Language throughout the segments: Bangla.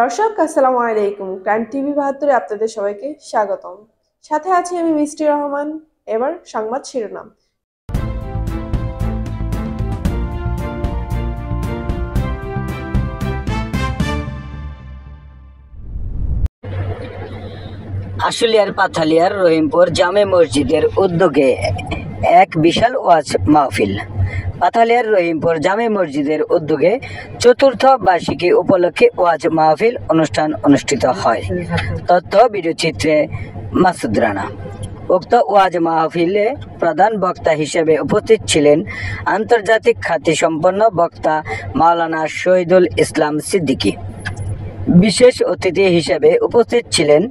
দর্শক আসসালামু আলাইকুম। ক্রাইম টিভি ৭২-এ আপনাদের সবাইকে স্বাগতম। সাথে আছি আমি মিষ্টি রহমান। এবার সংবাদ শিরোনাম। আশুলিয়ার পাথালিয়ার রহিমপুর জামে মসজিদের উদ্যোগে এক বিশাল ওয়াজ মাহফিল। পাথালিয়ার রহিমপুর জামে মসজিদের উদ্যোগে চতুর্থ বার্ষিকী উপলক্ষে ওয়াজ মাহফিল অনুষ্ঠান অনুষ্ঠিত হয়। তথ্য ভিডিওচিত্রে মাসুদ রানা। উক্ত ওয়াজ মাহফিলে প্রধান বক্তা হিসেবে উপস্থিত ছিলেন আন্তর্জাতিক খ্যাতিসম্পন্ন বক্তা মাওলানা শহীদুল ইসলাম সিদ্দিকী। বিশেষ অতিথি হিসেবে উপস্থিত ছিলেন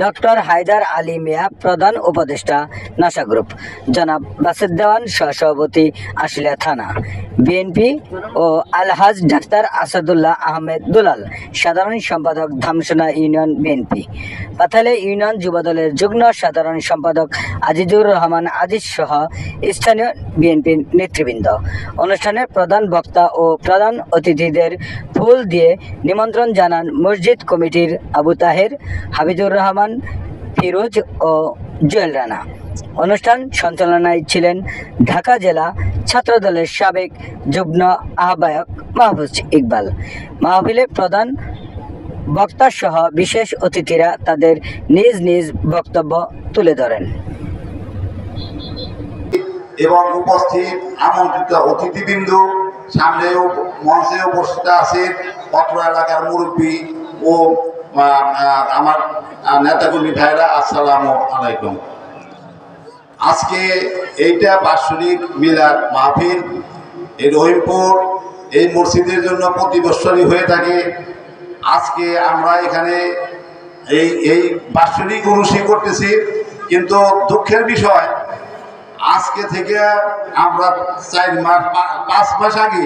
ডক্টর হায়দার আলী মিয়া, প্রধান উপদেষ্টা নাসা গ্রুপ, জনাব বাসেদ দেওয়ান, সহসভাপতি আশুলিয়া থানা বিএনপি ও আলহাজ ডাক্তার আসাদুল্লাহ আহমেদ দুলাল, সাধারণ সম্পাদক Dhamsona union BNP, Pathalia union যুবদলের যুগ্ম সাধারণ সম্পাদক আজিজুর রহমান আজিজ সহ স্থানীয় বিএনপির নেতৃবৃন্দ। অনুষ্ঠানে প্রধান বক্তা ও প্রধান অতিথিদের ফুল দিয়ে নিমন্ত্রণ জানান মসজিদ কমিটির আবু তাহের, হাবিজুর রহমান, ফিরোজ ও জুয়েল রানা। অনুষ্ঠান সঞ্চালনায় ছিলেন ঢাকা জেলা ছাত্রদলের সাবেক যুগ্ম আহ্বায়ক মাহফুজ ইকবাল। মাহফিলে প্রধান বক্তা সহ বিশেষ অতিথিরা তাদের নিজ নিজ বক্তব্য তুলে ধরেন এবং উপস্থিত আমন্ত্রিত অতিথিবৃন্দ, সামনে মঞ্চে উপস্থিত আছেন অত্র এলাকার মুরব্বী ও আমার নেতাকর্মী ভাইরা, আসসালামু আলাইকুম। আজকে এইটা বাৎসরিক মিলাদ মাহফিল এই রহিমপুর এই মসজিদের জন্য প্রতি বছরই হয়ে থাকে। আজকে আমরা এখানে এই বাৎসরিক অনুষ্ঠান করতেছি, কিন্তু দুঃখের বিষয় আজকে থেকে আমরা 5 মাস আগে